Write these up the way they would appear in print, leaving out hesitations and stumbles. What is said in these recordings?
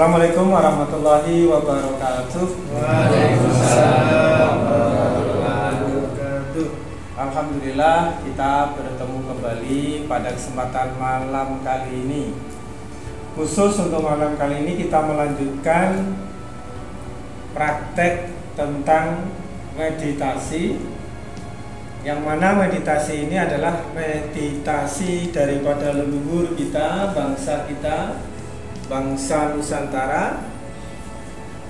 Assalamualaikum warahmatullahi wabarakatuh. Waalaikumsalam warahmatullahi wabarakatuh. Alhamdulillah kita bertemu kembali pada kesempatan malam kali ini. Khusus untuk malam kali ini kita melanjutkan praktek tentang meditasi, yang mana meditasi ini adalah meditasi daripada leluhur kita, bangsa Nusantara,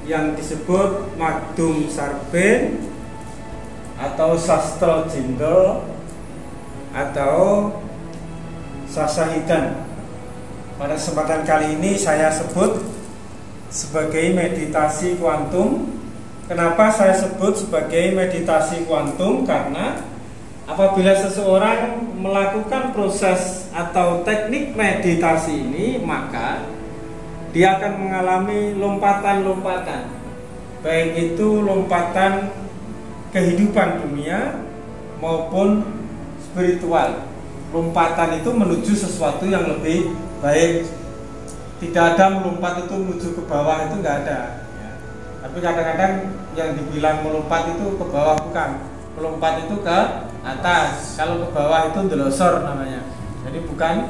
yang disebut Magdum Sarben atau Sastro Jendro atau Sasahidan. Pada kesempatan kali ini saya sebut sebagai meditasi kuantum. Kenapa saya sebut sebagai meditasi kuantum? Karena apabila seseorang melakukan proses atau teknik meditasi ini, maka dia akan mengalami lompatan-lompatan, baik itu lompatan kehidupan dunia maupun spiritual. Lompatan itu menuju sesuatu yang lebih baik. Tidak ada melompat itu menuju ke bawah, itu nggak ada ya. Tapi kadang-kadang yang dibilang melompat itu ke bawah, bukan. Melompat itu ke atas. Kalau ke bawah itu ndelosor namanya. Jadi bukan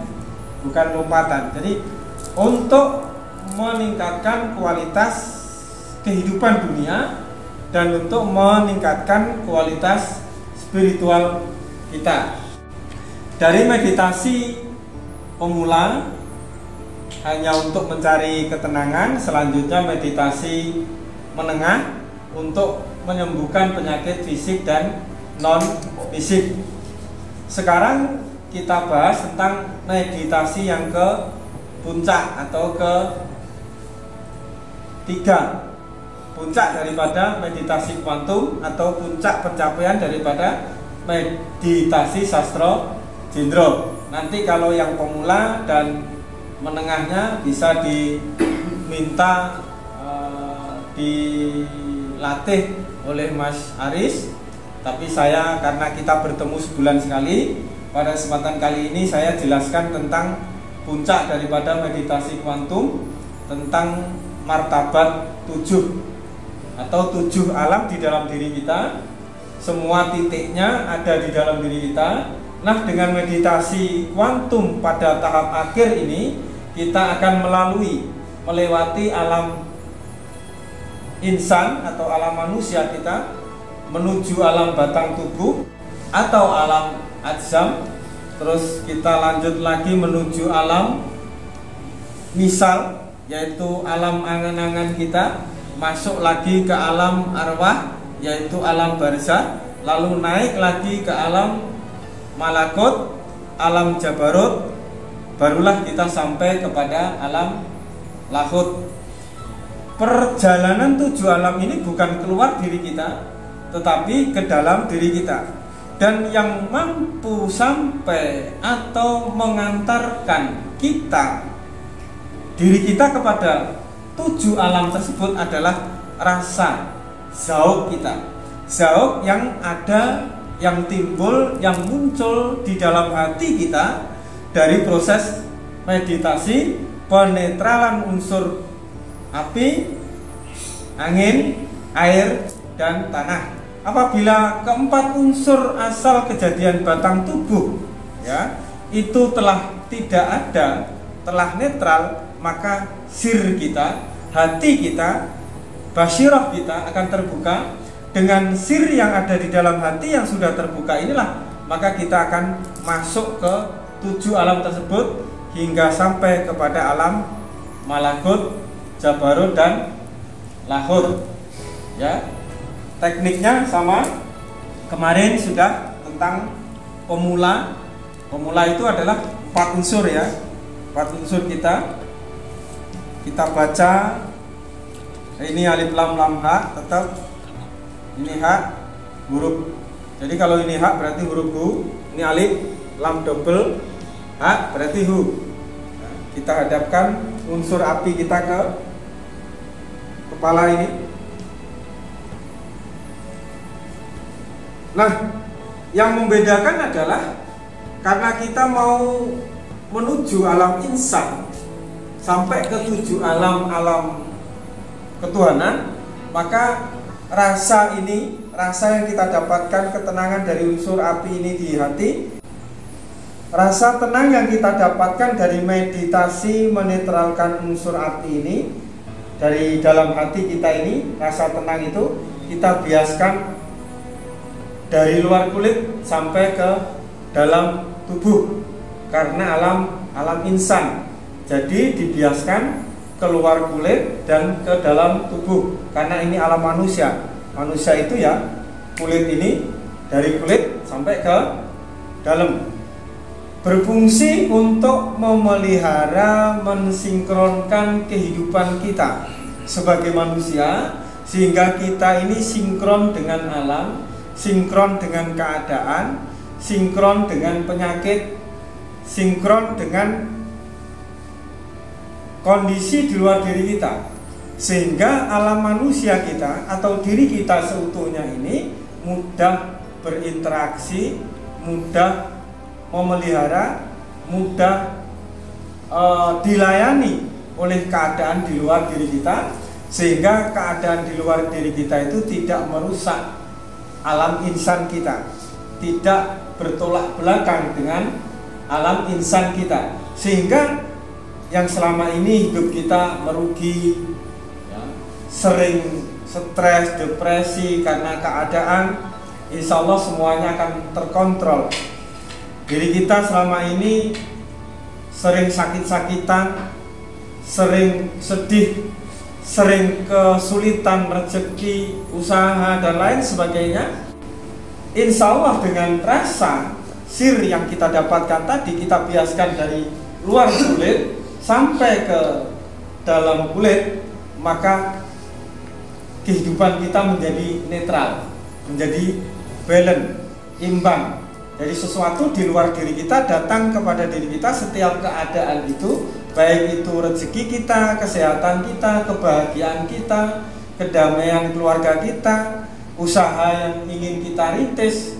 lompatan. Jadi untuk meningkatkan kualitas kehidupan dunia dan untuk meningkatkan kualitas spiritual kita. Dari meditasi pemula hanya untuk mencari ketenangan, selanjutnya meditasi menengah untuk menyembuhkan penyakit fisik dan non fisik. Sekarang kita bahas tentang meditasi yang ke puncak atau ke tiga, puncak daripada meditasi kuantum atau puncak pencapaian daripada meditasi Sastro Jendro. Nanti kalau yang pemula dan menengahnya bisa diminta dilatih oleh Mas Aris. Tapi saya, karena kita bertemu sebulan sekali, pada kesempatan kali ini saya jelaskan tentang puncak daripada meditasi kuantum, tentang martabat 7 atau 7 alam di dalam diri kita. Semua titiknya ada di dalam diri kita. Nah, dengan meditasi kuantum pada tahap akhir ini, kita akan melewati alam insan atau alam manusia kita, menuju alam batang tubuh atau alam adzam. Terus kita lanjut lagi menuju alam misal, yaitu alam angan-angan kita, masuk lagi ke alam arwah, yaitu alam barzah, lalu naik lagi ke alam malakut, alam jabarut, barulah kita sampai kepada alam lahut. Perjalanan 7 alam ini bukan keluar diri kita, tetapi ke dalam diri kita. Dan yang mampu sampai atau mengantarkan kita, diri kita, kepada 7 alam tersebut adalah rasa zauk kita. Zauk yang ada, yang timbul, yang muncul di dalam hati kita dari proses meditasi penetralan unsur api, angin, air, dan tanah. Apabila keempat unsur asal kejadian batang tubuh ya itu telah tidak ada, telah netral, maka sir kita, hati kita, basyirah kita akan terbuka. Dengan sir yang ada di dalam hati yang sudah terbuka inilah, maka kita akan masuk ke 7 alam tersebut hingga sampai kepada alam malakut, jabarut, dan lahut ya. Tekniknya sama, kemarin sudah tentang pemula. Pemula itu adalah 4 unsur ya. 4 unsur kita baca. Ini alif lam lam ha, tetap ini ha huruf. Jadi kalau ini ha berarti huruf hu, ini alif, lam double, ha berarti hu. Nah, kita hadapkan unsur api kita ke kepala ini. Nah, yang membedakan adalah karena kita mau menuju alam insan, sampai ke 7 alam ketuhanan, maka rasa yang kita dapatkan, ketenangan dari unsur api ini di hati, rasa tenang yang kita dapatkan dari meditasi menetralkan unsur api ini dari dalam hati kita ini, rasa tenang itu kita biaskan dari luar kulit sampai ke dalam tubuh, karena alam insan. Jadi dibiaskan keluar kulit dan ke dalam tubuh, karena ini alam manusia. Manusia itu ya kulit ini, dari kulit sampai ke dalam, berfungsi untuk memelihara, mensinkronkan kehidupan kita sebagai manusia, sehingga kita ini sinkron dengan alam, sinkron dengan keadaan, sinkron dengan penyakit, sinkron dengan kondisi di luar diri kita, sehingga alam manusia kita atau diri kita seutuhnya ini mudah berinteraksi, mudah memelihara, mudah dilayani oleh keadaan di luar diri kita, sehingga keadaan di luar diri kita itu tidak merusak alam insan kita, tidak bertolak belakang dengan alam insan kita, sehingga yang selama ini hidup kita merugi, ya, sering stres, depresi karena keadaan, insya Allah semuanya akan terkontrol. Diri kita selama ini sering sakit-sakitan, sering sedih, sering kesulitan rezeki, usaha dan lain sebagainya. Insya Allah dengan rasa sir yang kita dapatkan tadi, kita biaskan dari luar kulit sampai ke dalam kulit, maka kehidupan kita menjadi netral, menjadi balance, imbang. Jadi sesuatu di luar diri kita datang kepada diri kita, setiap keadaan itu, baik itu rezeki kita, kesehatan kita, kebahagiaan kita, kedamaian keluarga kita, usaha yang ingin kita rintis,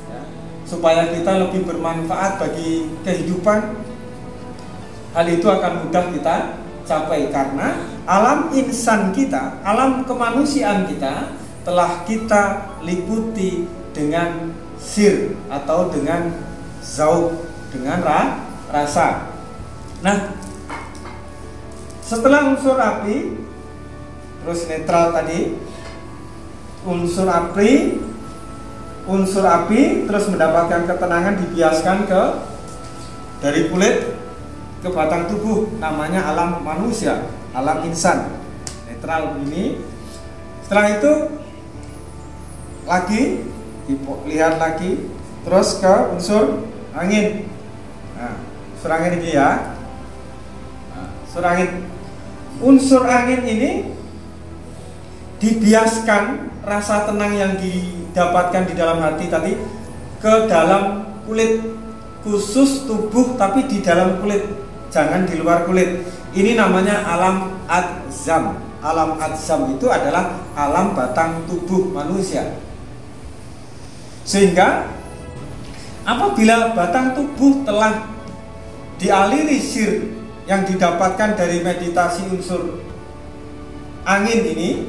ya, supaya kita lebih bermanfaat bagi kehidupan, hal itu akan mudah kita capai, karena alam insan kita, alam kemanusiaan kita telah kita liputi dengan sir atau dengan zauq, dengan rasa. Nah, setelah unsur api, terus netral tadi, unsur api terus mendapatkan ketenangan, dibiaskan ke dari kulit ke batang tubuh, namanya alam manusia, alam insan, netral ini. Setelah itu lagi lihat lagi terus ke unsur angin. Nah, unsur angin ini ya. Nah, unsur angin ini dibiaskan rasa tenang yang didapatkan di dalam hati tadi ke dalam kulit, khusus tubuh tapi di dalam kulit, jangan di luar kulit. Ini namanya alam adzam. Alam adzam itu adalah alam batang tubuh manusia. Sehingga apabila batang tubuh telah dialiri sir yang didapatkan dari meditasi unsur angin ini,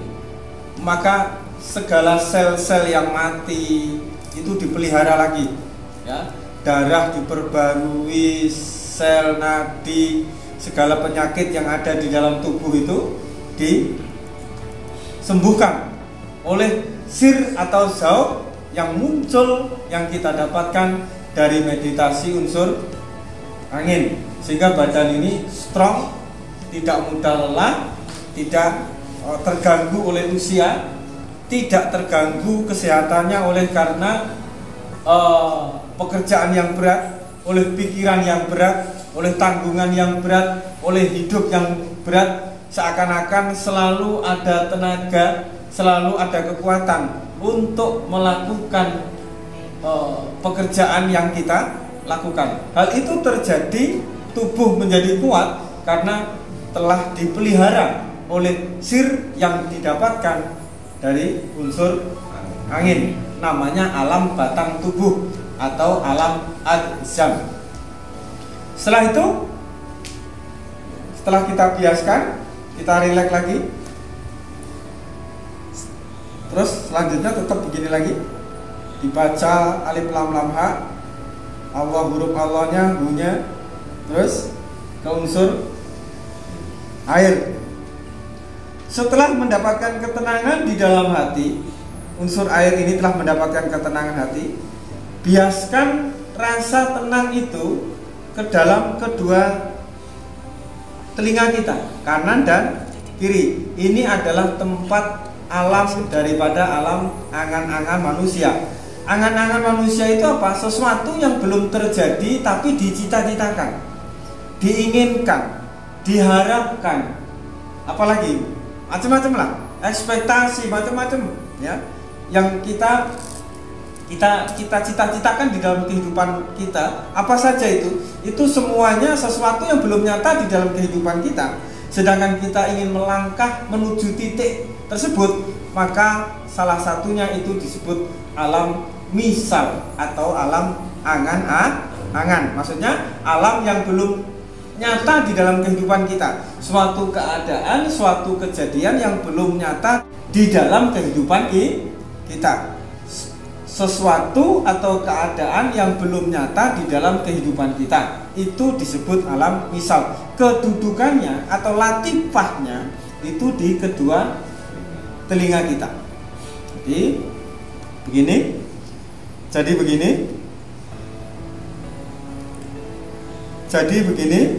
maka segala sel-sel yang mati itu dipelihara lagi, ya. Darah diperbarui, sel nadi, segala penyakit yang ada di dalam tubuh itu disembuhkan oleh sir atau zauq yang muncul, yang kita dapatkan dari meditasi unsur angin, sehingga badan ini strong, tidak mudah lelah, tidak terganggu oleh usia, tidak terganggu kesehatannya oleh karena pekerjaan yang berat, oleh pikiran yang berat, oleh tanggungan yang berat, oleh hidup yang berat. Seakan-akan selalu ada tenaga, selalu ada kekuatan untuk melakukan pekerjaan yang kita lakukan. Hal itu terjadi, tubuh menjadi kuat karena telah dipelihara oleh sir yang didapatkan dari unsur angin, namanya alam batang tubuh atau alam adzam. Setelah Setelah kita biaskan, kita relax lagi. Terus selanjutnya tetap begini lagi. Dibaca alif lam lam ha, Allah huruf Allahnya, hu-nya. Terus ke unsur air. Setelah mendapatkan ketenangan di dalam hati, unsur air ini telah mendapatkan ketenangan hati. Biaskan rasa tenang itu ke dalam kedua telinga kita, kanan dan kiri. Ini adalah tempat alam daripada alam angan-angan manusia. Angan-angan manusia itu apa? Sesuatu yang belum terjadi tapi dicita-citakan, diinginkan, diharapkan, apalagi macam-macam lah, ekspektasi macam-macam ya, yang kita cita-citakan di dalam kehidupan kita. Apa saja itu semuanya sesuatu yang belum nyata di dalam kehidupan kita. Sedangkan kita ingin melangkah menuju titik tersebut, maka salah satunya itu disebut alam misal atau alam angan-angan. Maksudnya alam yang belum nyata di dalam kehidupan kita. Suatu keadaan, suatu kejadian yang belum nyata di dalam kehidupan kita. Sesuatu atau keadaan yang belum nyata di dalam kehidupan kita, itu disebut alam misal. Kedudukannya atau latifahnya itu di kedua telinga kita. Jadi begini,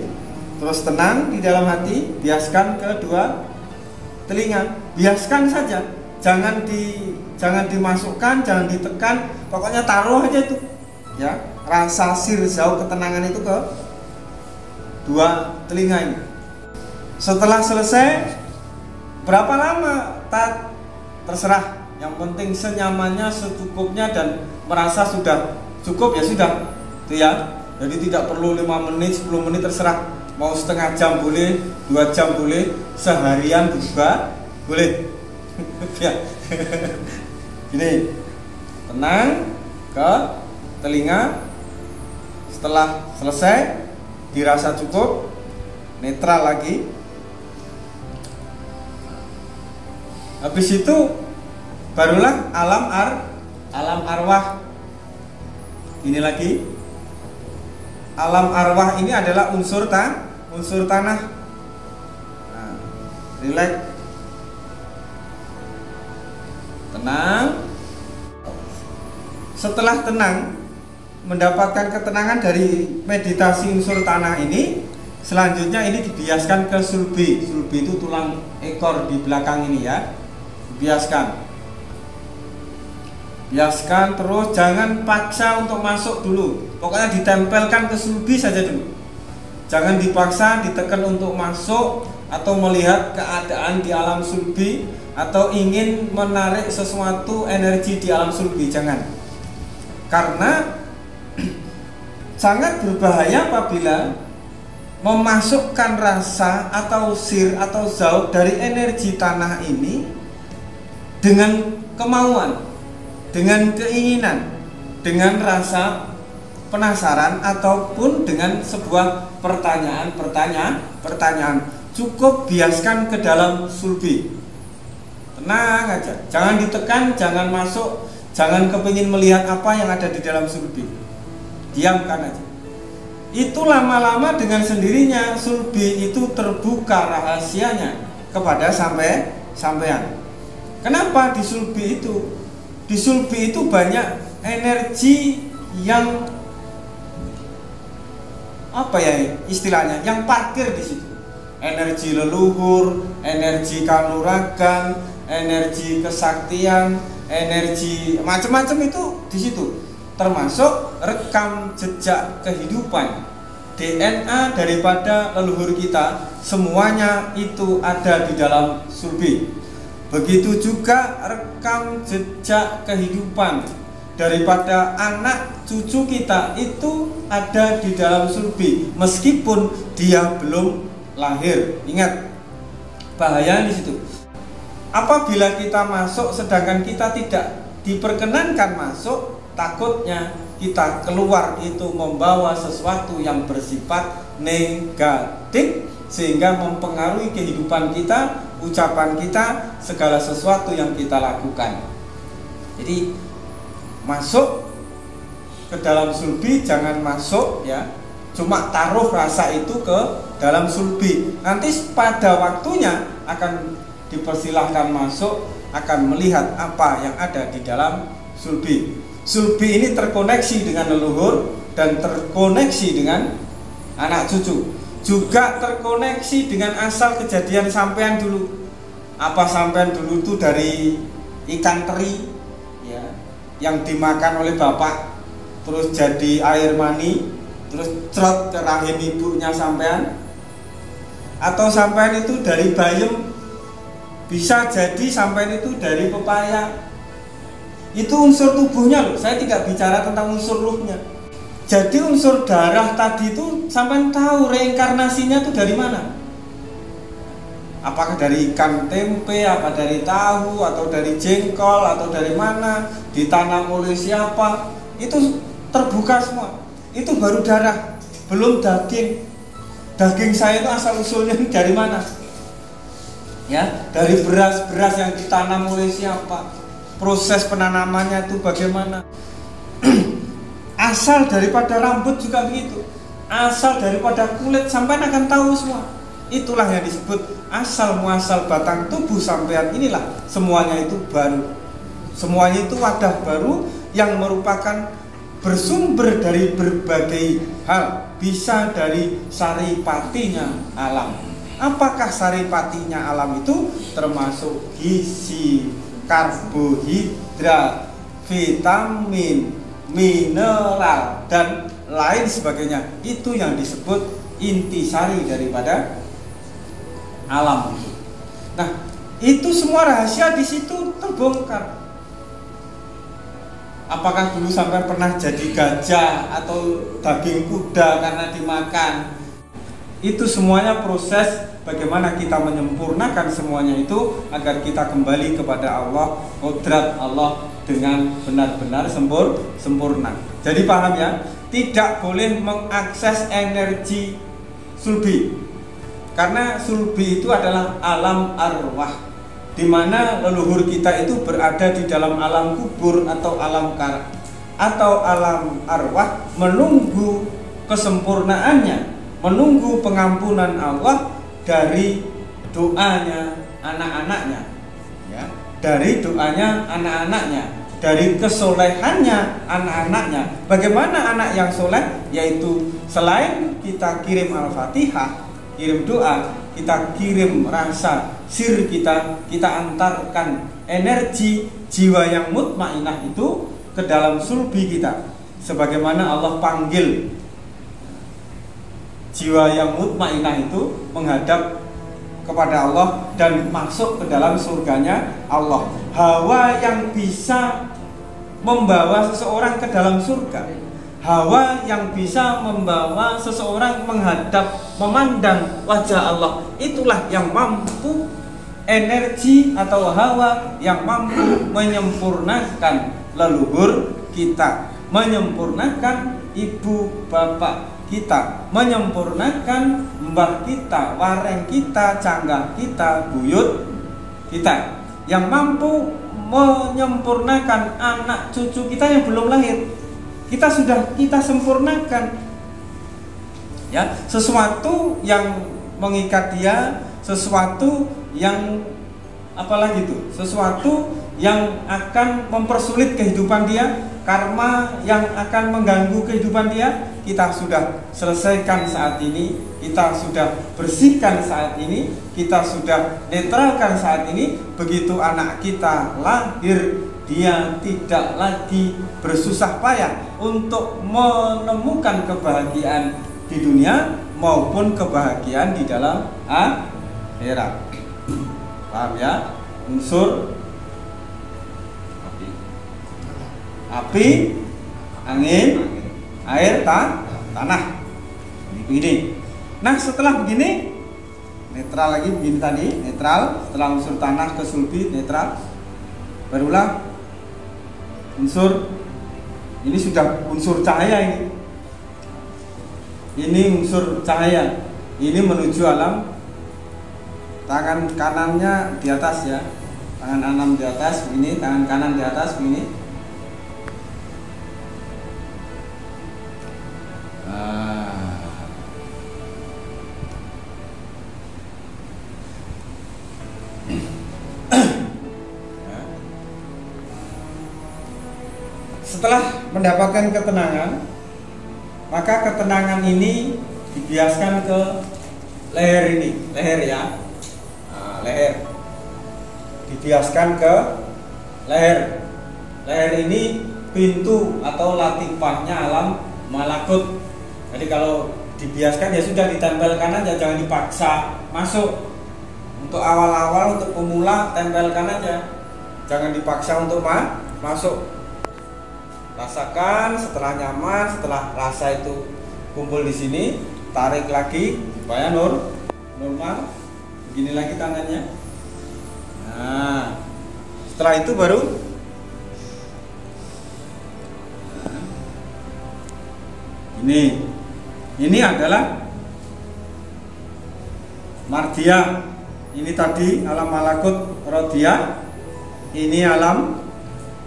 terus tenang di dalam hati, biaskan kedua telinga, biaskan saja, jangan dimasukkan, jangan ditekan, pokoknya taruh aja itu, ya, rasa sirzau ketenangan itu ke dua telinga ini. Setelah selesai, berapa lama? Terserah. Yang penting senyamannya, secukupnya, dan merasa sudah cukup ya sudah, itu ya. Jadi tidak perlu 5 menit, 10 menit, terserah. Mau setengah jam boleh, 2 jam boleh, seharian juga boleh. Ya. Gini, tenang ke telinga. Setelah selesai, dirasa cukup, netral lagi. Habis itu barulah alam arwah. Ini lagi, alam arwah ini adalah unsur tanah. Nah, relax, tenang. Setelah tenang, mendapatkan ketenangan dari meditasi unsur tanah ini, selanjutnya ini dibiaskan ke sulbi. Sulbi itu tulang ekor di belakang ini ya. Biaskan terus, jangan paksa untuk masuk dulu. Pokoknya ditempelkan ke sulbi saja dulu. Jangan dipaksa, ditekan untuk masuk atau melihat keadaan di alam sulbi atau ingin menarik sesuatu energi di alam sulbi, jangan. Karena sangat berbahaya apabila memasukkan rasa atau sir atau zauq dari energi tanah ini dengan kemauan, dengan keinginan, dengan rasa penasaran, ataupun dengan sebuah pertanyaan. Cukup biaskan ke dalam sulbi. Tenang aja, jangan ditekan, jangan masuk, jangan kepingin melihat apa yang ada di dalam sulbi. Diamkan aja. Itu lama-lama dengan sendirinya sulbi itu terbuka rahasianya kepada sampean. Kenapa di sulbi itu? Di sulbi itu banyak energi yang apa ya istilahnya, yang parkir di situ. Energi leluhur, energi kanuragan, energi kesaktian, energi macam-macam itu di situ. Termasuk rekam jejak kehidupan, DNA daripada leluhur kita, semuanya itu ada di dalam sulbi. Begitu juga rekam jejak kehidupan daripada anak cucu kita itu ada di dalam sulbi, meskipun dia belum lahir. Ingat, bahaya di situ. Apabila kita masuk sedangkan kita tidak diperkenankan masuk, takutnya kita keluar itu membawa sesuatu yang bersifat negatif sehingga mempengaruhi kehidupan kita, ucapan kita, segala sesuatu yang kita lakukan. Jadi masuk ke dalam sulbi, jangan masuk ya cuma taruh rasa itu ke dalam sulbi. Nanti pada waktunya akan dipersilahkan masuk, akan melihat apa yang ada di dalam sulbi. Sulbi ini terkoneksi dengan leluhur dan terkoneksi dengan anak cucu, juga terkoneksi dengan asal kejadian sampean dulu. Apa sampean dulu itu dari ikan teri ya, yang dimakan oleh bapak, terus jadi air mani, terus cerot ke rahim ibunya sampean, atau sampean itu dari bayam, bisa jadi sampean itu dari pepaya. Itu unsur tubuhnya loh, saya tidak bicara tentang unsur ruhnya. Jadi unsur darah tadi itu sampean tahu reinkarnasinya itu dari mana? Apakah dari ikan tempe, apa dari tahu, atau dari jengkol, atau dari mana, ditanam oleh siapa? Itu terbuka semua. Itu baru darah, belum daging. Daging saya itu asal usulnya dari mana? Ya, dari beras-beras yang ditanam oleh siapa? Proses penanamannya itu bagaimana? Asal daripada rambut juga begitu. Asal daripada kulit sampai akan tahu semua. Itulah yang disebut asal muasal batang tubuh sampean. Inilah semuanya itu baru. Semuanya itu wadah baru yang merupakan bersumber dari berbagai hal. Bisa dari saripatinya alam. Apakah saripatinya alam itu? Termasuk gizi, karbohidrat, vitamin, mineral, dan lain sebagainya. Itu yang disebut intisari daripada alam. Nah, itu semua rahasia di situ terbongkar. Apakah dulu sampai pernah jadi gajah atau daging kuda karena dimakan? Itu semuanya proses bagaimana kita menyempurnakan semuanya itu agar kita kembali kepada Allah, kodrat Allah dengan benar-benar sempurna. Jadi paham ya? Tidak boleh mengakses energi sulbi, karena sulbi itu adalah alam arwah, di mana leluhur kita itu berada di dalam alam kubur atau alam atau alam arwah, menunggu kesempurnaannya, menunggu pengampunan Allah dari doanya anak-anaknya, ya, dari doanya anak-anaknya, dari kesolehannya anak-anaknya. Bagaimana anak yang soleh? Yaitu selain kita kirim Al-Fatihah, kirim doa, kita kirim rasa sir kita antarkan energi jiwa yang mutmainah itu ke dalam sulbi kita. Sebagaimana Allah panggil jiwa yang mutmainah itu menghadap kepada Allah dan masuk ke dalam surganya Allah. Hawa yang bisa membawa seseorang ke dalam surga, hawa yang bisa membawa seseorang menghadap, memandang wajah Allah, itulah yang mampu, energi atau hawa yang mampu menyempurnakan leluhur kita, menyempurnakan ibu bapak kita, menyempurnakan mbah kita, wareng kita, canggah kita, buyut kita, yang mampu menyempurnakan anak cucu kita yang belum lahir. Kita sempurnakan, ya, sesuatu yang mengikat dia, sesuatu yang apalagi itu, sesuatu yang akan mempersulit kehidupan dia, karma yang akan mengganggu kehidupan dia, kita sudah selesaikan saat ini, kita sudah bersihkan saat ini, kita sudah netralkan saat ini. Begitu anak kita lahir, dia tidak lagi bersusah payah untuk menemukan kebahagiaan di dunia maupun kebahagiaan di dalam akhirat. Paham ya? Unsur api, angin, air, tanah. Ini begini. Nah, setelah begini, netral lagi begini tadi, netral. Setelah unsur tanah ke sulbi, netral. Barulah unsur, ini sudah unsur cahaya ini. Ini unsur cahaya. Ini menuju alam. Tangan kanannya di atas ya. Tangan kanan di atas begini, tangan kanan di atas begini. Setelah mendapatkan ketenangan, maka ketenangan ini dibiaskan ke leher ini, leher ya. Leher dibiaskan ke leher. Leher ini pintu atau latifahnya alam malakut. Jadi kalau dibiaskan ya sudah ditempelkan aja, jangan dipaksa masuk. Untuk awal-awal, untuk pemula tempelkan aja, jangan dipaksa untuk masuk. Rasakan, setelah nyaman, setelah rasa itu kumpul di sini, tarik lagi supaya normal. Begini lagi tangannya. Nah, setelah itu baru ini adalah Mardiyah. Ini tadi alam malakut Rodiyah. Ini alam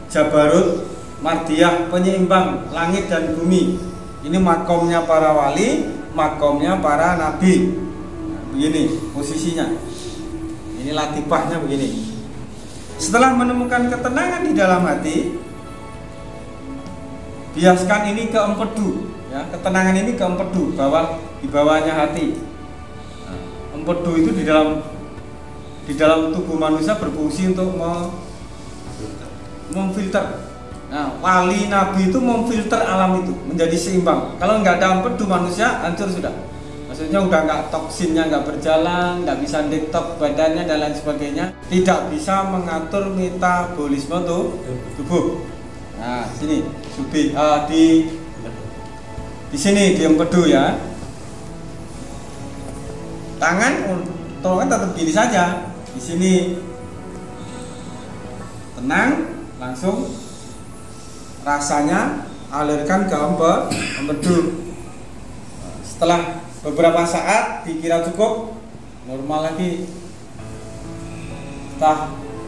Jabarut Mardiyah, penyeimbang langit dan bumi. Ini makomnya para wali, makomnya para nabi. Begini posisinya. Ini latifahnya begini. Setelah menemukan ketenangan di dalam hati, biaskan ini ke empedu ya, ketenangan ini ke empedu, di bawahnya hati. Empedu itu di dalam tubuh manusia berfungsi untuk memfilter. Nah, wali nabi itu memfilter alam itu menjadi seimbang. Kalau nggak ada empedu, manusia hancur sudah. Maksudnya udah nggak, toksinnya nggak berjalan, nggak bisa detox badannya dan lain sebagainya, tidak bisa mengatur metabolisme tubuh. Nah, sini di sini di empedu ya. Tangan tetap gini saja. Di sini tenang, langsung rasanya alirkan ke empedu. Setelah beberapa saat dikira cukup, normal lagi.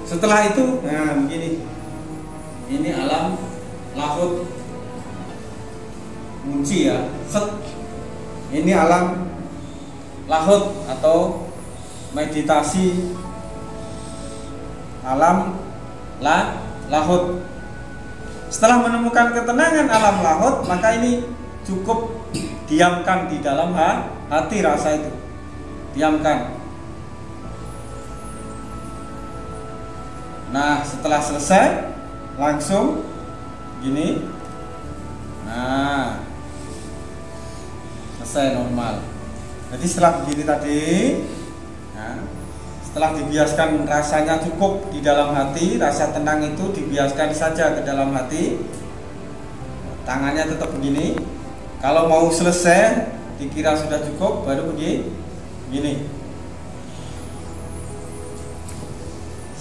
Setelah itu, nah begini. Ini alam lahut munci ya. Ini alam lahut atau meditasi alam lahut. Setelah menemukan ketenangan alam lahut, maka ini cukup diamkan di dalam hati rasa itu. Diamkan. Nah, setelah selesai langsung gini. Nah, selesai normal. Jadi setelah begini tadi, nah, setelah dibiaskan rasanya cukup di dalam hati, rasa tenang itu dibiaskan saja ke dalam hati. Tangannya tetap begini. Kalau mau selesai, dikira sudah cukup, baru begini.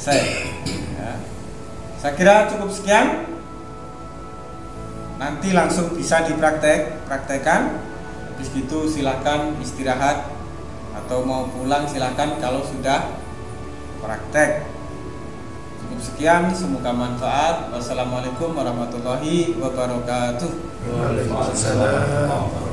Ya. Saya kira cukup sekian. Nanti langsung bisa dipraktekkan. Habis itu silahkan istirahat atau mau pulang silahkan kalau sudah praktek. Cukup sekian, semoga manfaat. Wassalamualaikum warahmatullahi wabarakatuh. Waalaikumsalam.